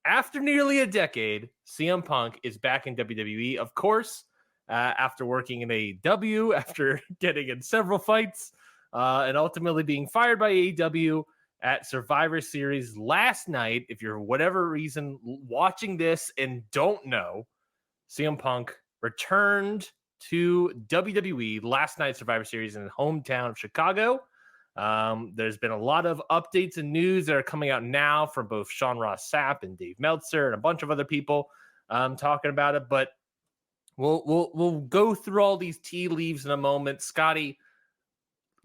after nearly a decade, CM Punk is back in WWE, of course, after working in AEW, after getting in several fights, and ultimately being fired by AEW at Survivor Series last night. If you're, for whatever reason, watching this and don't know, CM Punk returned to WWE last night, Survivor Series in his hometown of Chicago. There's been a lot of updates and news that are coming out now from both Sean Ross Sapp and Dave Meltzer and a bunch of other people talking about it. But we'll go through all these tea leaves in a moment. Scotty,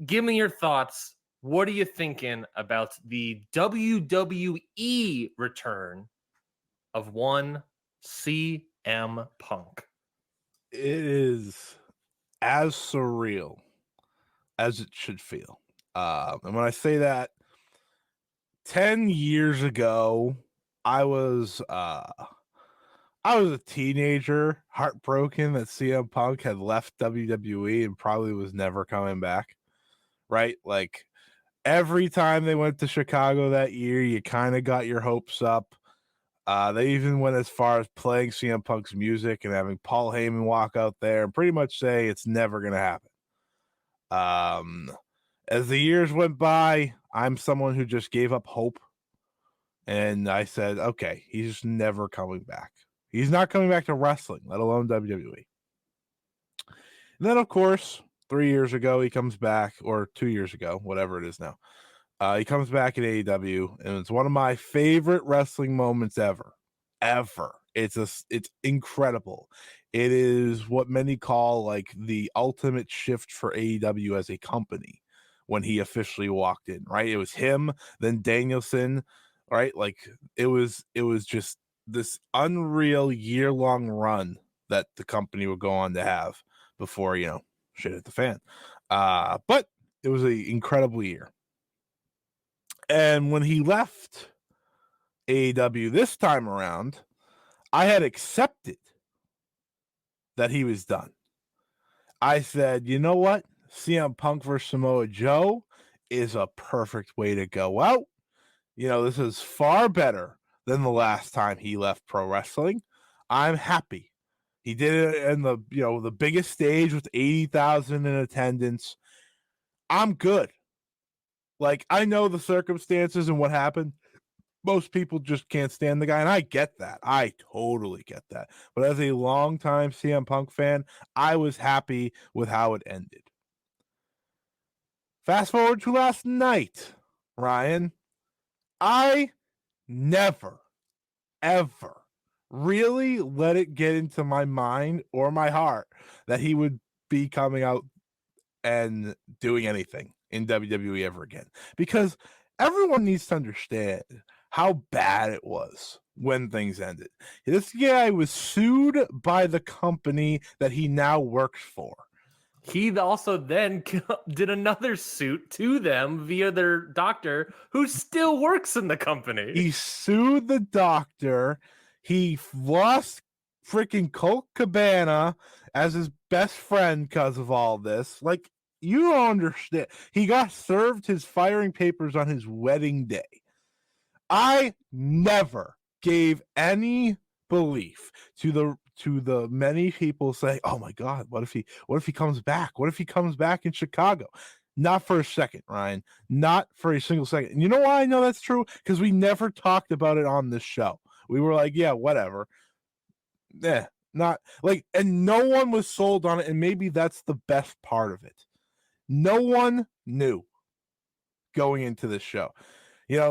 give me your thoughts. What are you thinking about the WWE return of one CM Punk? It is as surreal as it should feel. And when I say that, 10 years ago, I was a teenager, heartbroken that CM Punk had left WWE and probably was never coming back. Right? Like every time they went to Chicago that year, you kind of got your hopes up. They even went as far as playing CM Punk's music and having Paul Heyman walk out there and pretty much say it's never going to happen. As the years went by, I'm someone who just gave up hope. And I said, okay, he's never coming back. He's not coming back to wrestling, let alone WWE. And then, of course, 3 years ago, he comes back, or 2 years ago, whatever it is now. He comes back at AEW, and it's one of my favorite wrestling moments ever. It's incredible. It is what many call like the ultimate shift for AEW as a company when he officially walked in, right? It was him, then Danielson, right? Like it was just this unreal year-long run that the company would go on to have before, shit hit the fan. But it was an incredible year. And when he left AEW this time around, I had accepted that he was done. I said, you know what? CM Punk versus Samoa Joe is a perfect way to go out. This is far better than the last time he left pro wrestling. I'm happy. He did it in the biggest stage with 80,000 in attendance. I'm good. Like, I know the circumstances and what happened. Most people just can't stand the guy, and I get that. I totally get that. But as a longtime CM Punk fan, I was happy with how it ended. Fast forward to last night, Ryan. I never, ever really let it get into my mind or my heart that he would be coming out and doing anything in WWE ever again. Because everyone needs to understand how bad it was when things ended. This guy was sued by the company that he now works for. He also then did another suit to them via their doctor who still works in the company. He sued the doctor. He lost freaking Colt Cabana as his best friend because of all this. Like, you don't understand. He got served his firing papers on his wedding day. I never gave any belief to the many people saying, "Oh my God, what if he comes back? What if he comes back in Chicago?" Not for a second, Ryan. Not for a single second. And you know why I know that's true? Because we never talked about it on this show. We were like, yeah, whatever. Yeah, not like, and no one was sold on it. And maybe that's the best part of it. No one knew going into this show.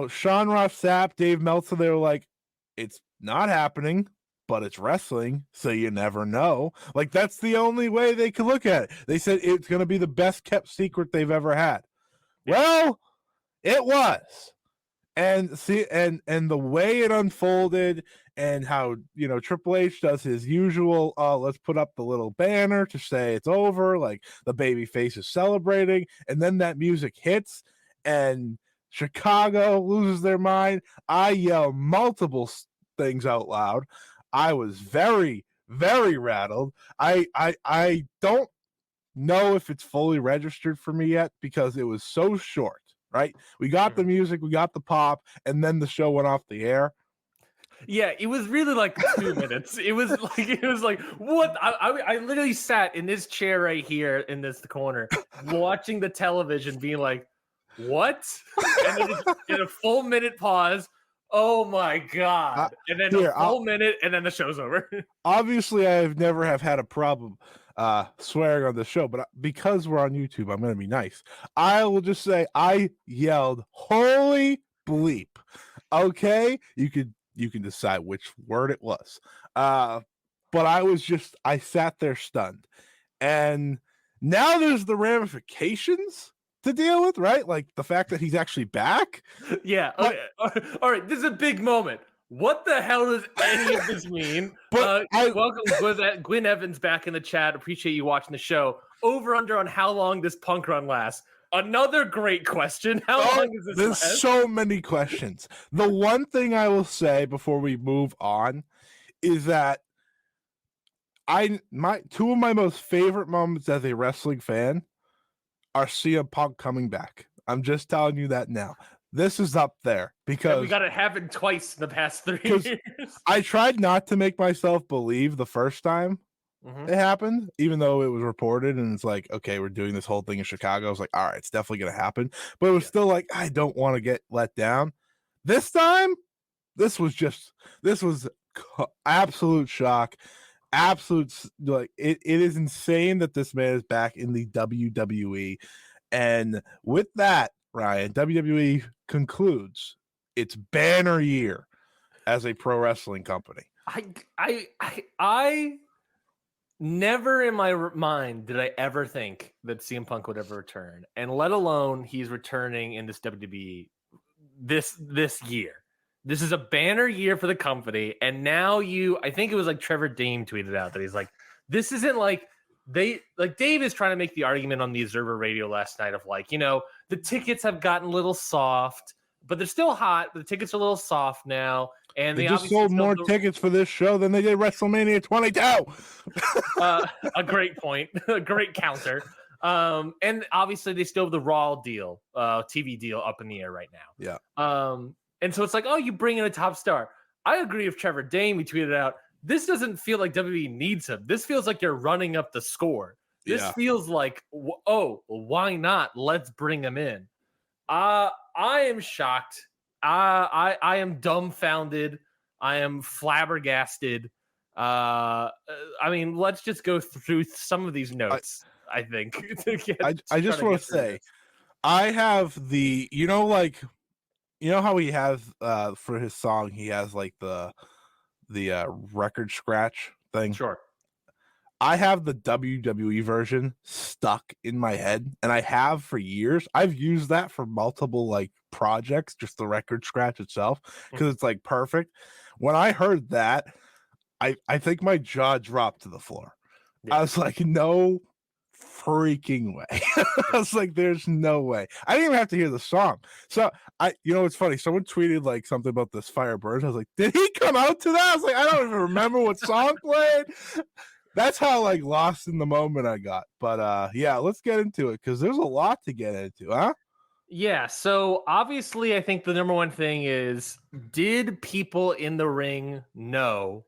Sean Ross Sapp, Dave Meltzer, they were like, it's not happening, but it's wrestling, so you never know. Like, that's the only way they could look at it. They said it's going to be the best kept secret they've ever had. Well, it was. And see, and the way it unfolded and how, Triple H does his usual, let's put up the little banner to say it's over, like the baby face is celebrating, and then that music hits and Chicago loses their mind. I yell multiple things out loud. I was very, very rattled. I don't know if it's fully registered for me yet because it was so short, right? We got the music, we got the pop, and then the show went off the air. Yeah, it was really like 2 minutes. It was like what? I literally sat in this chair right here in this corner, watching the television, being like, "What?" And then just in a full minute pause. Oh my god! And then a full minute, and then the show's over. Obviously, I've never have had a problem swearing on the show, but because we're on YouTube, I'm going to be nice. I will just say I yelled, "Holy bleep!" Okay, you can decide which word it was, but I sat there stunned, and now there's the ramifications to deal with, right? Like the fact that he's actually back. Yeah. Okay. All right. This is a big moment. What the hell does any of this mean? But Welcome, Gwyn Evans, back in the chat. Appreciate you watching the show. Over under on how long this punk run lasts. Another great question. How long is this There's last? so many questions. The one thing I will say before we move on is that two of my most favorite moments as a wrestling fan are CM Punk coming back. I'm just telling you that now. This is up there because we got it happen twice in the past 3 years. I tried not to make myself believe the first time it happened, even though it was reported and it's like, okay, we're doing this whole thing in Chicago. I was like, all right, it's definitely going to happen. But it was still like, I don't want to get let down. This time, this was absolute shock. Absolute, like, it is insane that this man is back in the WWE. And with that, Ryan, WWE concludes its banner year as a pro wrestling company. I never in my mind did I ever think that CM Punk would ever return, and let alone he's returning in this WWE this year. This is a banner year for the company, and now I think it was like Trevor Dame tweeted out that he's like, this isn't like Dave is trying to make the argument on the Observer Radio last night of like, the tickets have gotten a little soft, but they're still hot, but the tickets are a little soft now. And they just sold more tickets for this show than they did WrestleMania 22. A great point. A great counter. And obviously they still have the Raw deal, TV deal up in the air right now. Yeah. And so it's like, oh, you bring in a top star. I agree with Trevor Dame. He tweeted out, this doesn't feel like WWE needs him. This feels like you're running up the score. This feels like, oh, why not? Let's bring him in. I am shocked. I am dumbfounded. I am flabbergasted. I mean, let's just go through some of these notes. I think. I just want to say, I have how he has for his song, he has like the record scratch thing. Sure. I have the WWE version stuck in my head, and I have for years. I've used that for multiple like projects, just the record scratch itself, because it's like perfect. When I heard that, I think my jaw dropped to the floor. Yeah. I was like, no freaking way. I was like, there's no way. I didn't even have to hear the song. So it's funny. Someone tweeted like something about this Fire Burns. I was like, did he come out to that? I was like, I don't even remember what song played. That's how like lost in the moment I got. But yeah, let's get into it because there's a lot to get into, huh? Yeah. So obviously, I think the number one thing is, did people in the ring know?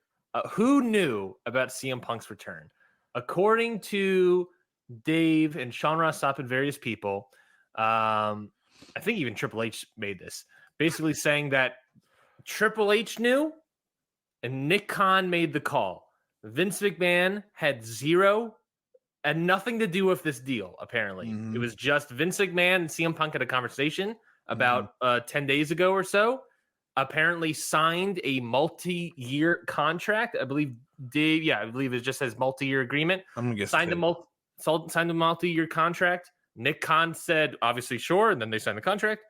Who knew about CM Punk's return? According to Dave and Sean Ross Sapp and various people, I think even Triple H made this, basically saying that Triple H knew and Nick Khan made the call. Vince McMahon had zero and nothing to do with this deal, apparently. It was just Vince McMahon and CM Punk had a conversation about 10 days ago or so. Apparently signed a multi-year contract. I believe Dave, I believe it just says multi-year agreement. I'm gonna guess signed a multi-year contract. Nick Khan said, obviously, sure, and then they signed the contract.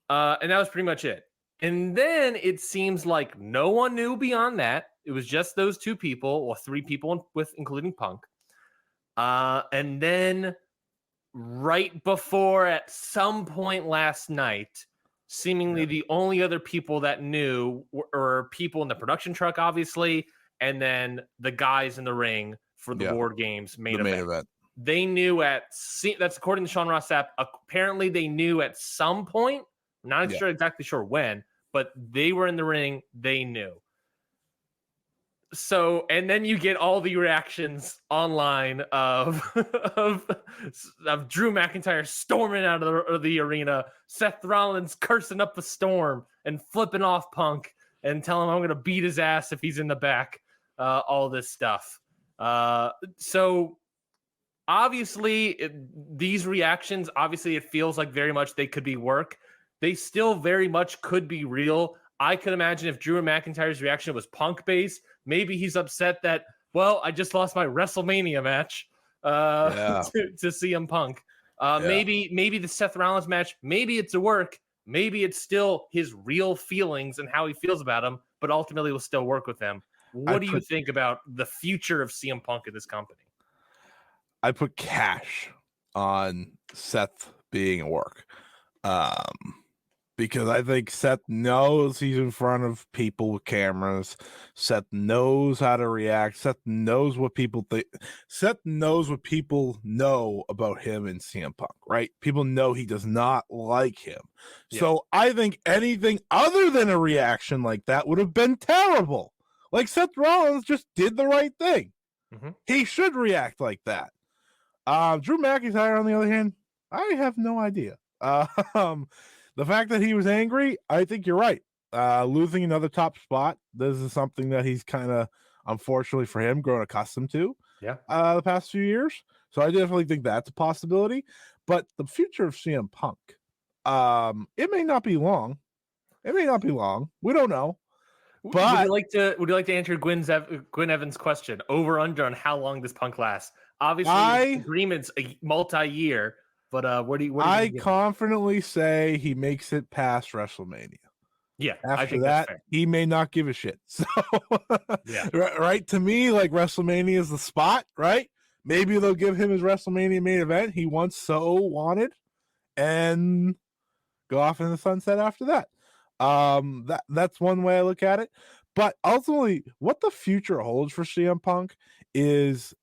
And that was pretty much it. And then it seems like no one knew beyond that. It was just those two people, or three people, including Punk. And then right before, at some point last night, seemingly the only other people that knew were people in the production truck, obviously, and then the guys in the ring for the WarGames main event. They knew that's according to Sean Ross Sapp. Apparently, they knew at some point. I'm not exactly sure when, but they were in the ring. They knew. So, and then you get all the reactions online of of Drew McIntyre storming out of the arena, Seth Rollins cursing up a storm and flipping off Punk and telling him I'm going to beat his ass if he's in the back. All this stuff. So obviously, these reactions, obviously, it feels like very much they could be work. They still very much could be real. I could imagine if Drew McIntyre's reaction was Punk based, maybe he's upset that, well, I just lost my WrestleMania match to CM Punk. Maybe the Seth Rollins match, maybe it's a work. Maybe it's still his real feelings and how he feels about him, but ultimately will still work with him. What do you think about the future of CM Punk in this company? I put cash on Seth being at work. Because I think Seth knows he's in front of people with cameras. Seth knows how to react. Seth knows what people think. Seth knows what people know about him and CM Punk, right? People know he does not like him. Yeah. So I think anything other than a reaction like that would have been terrible. Like Seth Rollins just did the right thing. Mm-hmm. He should react like that. Drew McIntyre, on the other hand, I have no idea. The fact that he was angry, I think you're right. Losing another top spot, this is something that he's kind of, unfortunately for him, grown accustomed to. Yeah. The past few years. So I definitely think that's a possibility. But the future of CM Punk, it may not be long. It may not be long. We don't know. But would you like to answer Gwen Evans' question? Over under on how long does Punk last? Obviously, agreement's a multi-year. But what do you I confidently say he makes it past WrestleMania. Yeah, after that, he may not give a shit. So, yeah, right. To me, like WrestleMania is the spot, right? Maybe they'll give him his WrestleMania main event he once so wanted, and go off in the sunset after that. That's one way I look at it. But ultimately, what the future holds for CM Punk is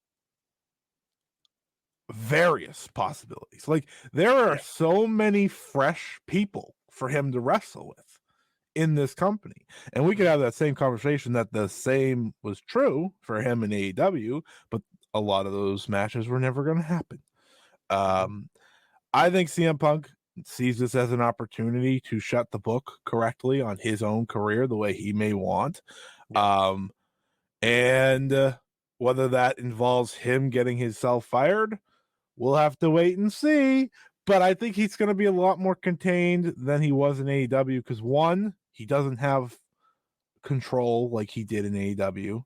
various possibilities. Like there are so many fresh people for him to wrestle with in this company, and we could have that same conversation that the same was true for him in AEW, but a lot of those matches were never going to happen. I think CM Punk sees this as an opportunity to shut the book correctly on his own career the way he may want. And whether that involves him getting himself fired, we'll have to wait and see, but I think he's going to be a lot more contained than he was in AEW because, one, he doesn't have control like he did in AEW.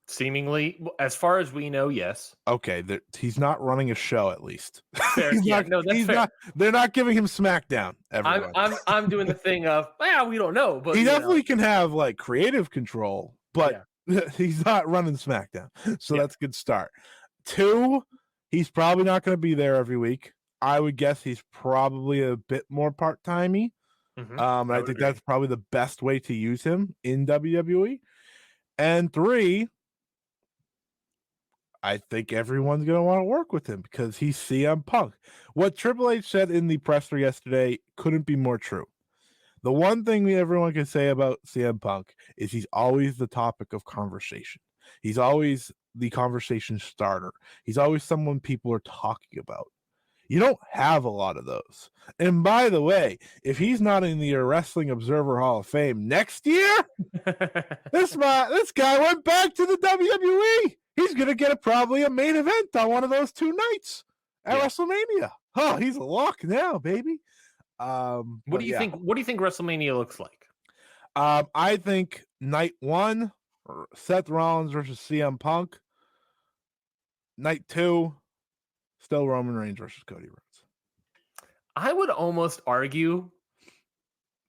Seemingly, as far as we know, yes. Okay, he's not running a show at least. Fair. That's fair. They're not giving him SmackDown. Everyone. I'm doing the thing of, we don't know, but he definitely can have like creative control, but he's not running SmackDown, so that's a good start. 2. He's probably not going to be there every week. I would guess he's probably a bit more part-timey. Mm-hmm. And I think that's probably the best way to use him in WWE. And 3, I think everyone's going to want to work with him because he's CM Punk. What Triple H said in the presser yesterday couldn't be more true. The one thing everyone can say about CM Punk is he's always the topic of conversation. He's always the conversation starter. He's always someone people are talking about. You don't have a lot of those. And by the way, if he's not in the Wrestling Observer Hall of Fame next year, this guy went back to the WWE. He's going to get probably a main event on one of those 2 nights at WrestleMania. Oh, he's a lock now, baby. What do you think? What do you think WrestleMania looks like? I think night 1, Seth Rollins versus CM Punk. Night 2, still Roman Reigns versus Cody Rhodes. I would almost argue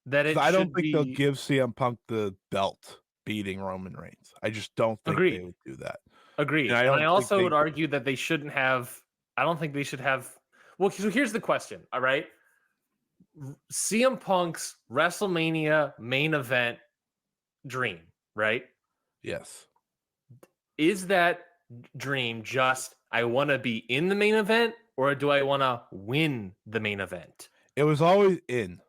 that I don't think they'll give CM Punk the belt beating Roman Reigns. I just don't think they would do that. Agreed. And I also would argue that they shouldn't have. I don't think they should have. Well, so here's the question. All right. CM Punk's WrestleMania main event dream, right? Yes. Is that dream just I want to be in the main event, or do I want to win the main event? It was always in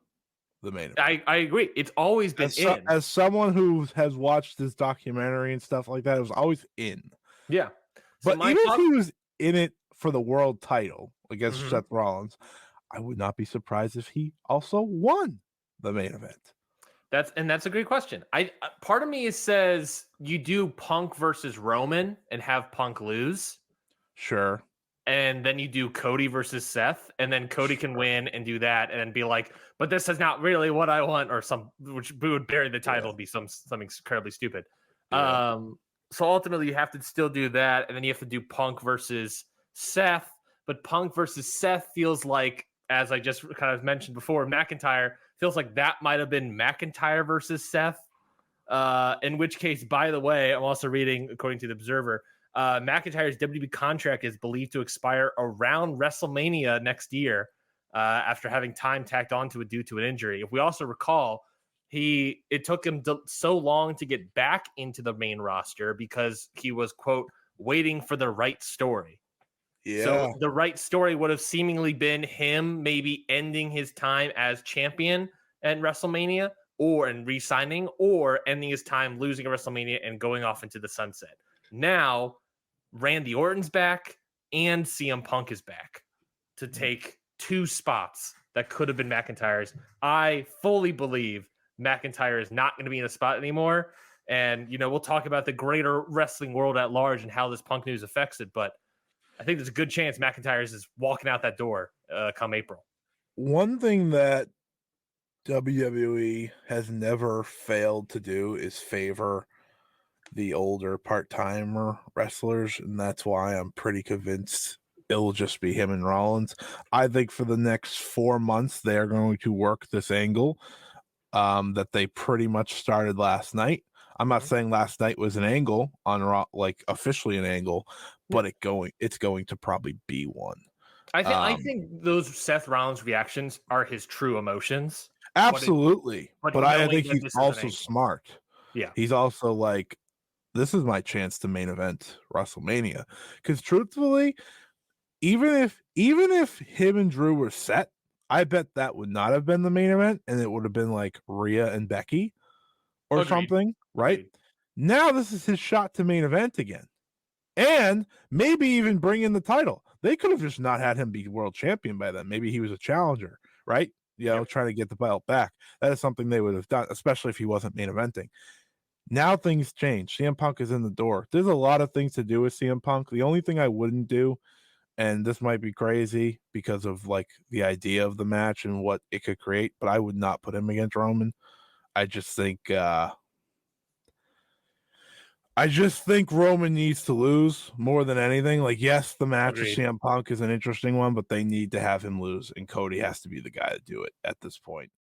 the main event. I agree. It's always been in. As someone who has watched this documentary and stuff like that, it was always in. Yeah. So But my even if top, he was in it for the world title against Mhm. Seth Rollins, I would not be surprised if he also won the main event. That's a great question. Part of me says you do Punk versus Roman and have Punk lose, Sure. and then you do Cody versus Seth, and then Cody can win and do that, and then be like, but this is not really what I want, or which would bury the title, Yeah. be something incredibly stupid. Yeah. So ultimately you have to still do that, and then you have to do Punk versus Seth, but Punk versus Seth feels like, as I just kind of mentioned before, McIntyre feels like that might have been McIntyre versus Seth. In which case, by the way, I'm also reading, according to the Observer, McIntyre's WWE contract is believed to expire around WrestleMania next year, after having time tacked onto it due to an injury. If we also recall, it took him so long to get back into the main roster because he was, quote, waiting for the right story. Yeah. So the right story would have seemingly been him maybe ending his time as champion at WrestleMania, and re-signing, or ending his time losing at WrestleMania and going off into the sunset. Now, Randy Orton's back and CM Punk is back to take two spots that could have been McIntyre's. I fully believe McIntyre is not going to be in a spot anymore. And, we'll talk about the greater wrestling world at large and how this Punk news affects it. But I think there's a good chance McIntyre is walking out that door come April. One thing that WWE has never failed to do is favor the older part-timer wrestlers, and that's why I'm pretty convinced it'll just be him and Rollins. I think for the next 4 months they're going to work this angle that they pretty much started last night. I'm not saying last night was an angle on Raw, like officially an angle, but it's going to probably be one. I think those Seth Rollins reactions are his true emotions. Absolutely. But I knowing think that he's this is an also angle. smart. Yeah. He's also like, this is my chance to main event WrestleMania. Because truthfully, even if him and Drew were set, I bet that would not have been the main event, and it would have been like Rhea and Becky or Agreed. something, right? Agreed. Now this is his shot to main event again. And maybe even bring in the title. They could have just not had him be world champion by then. Maybe he was a challenger, right? Trying to get the belt back. That is something they would have done, especially if he wasn't main eventing. Now things change. CM Punk is in the door. There's a lot of things to do with CM Punk. The only thing I wouldn't do, and this might be crazy because of like the idea of the match and what it could create, but I would not put him against Roman. I just think Roman needs to lose more than anything. Like, yes, the match with CM Punk is an interesting one, but they need to have him lose, and Cody has to be the guy to do it at this point.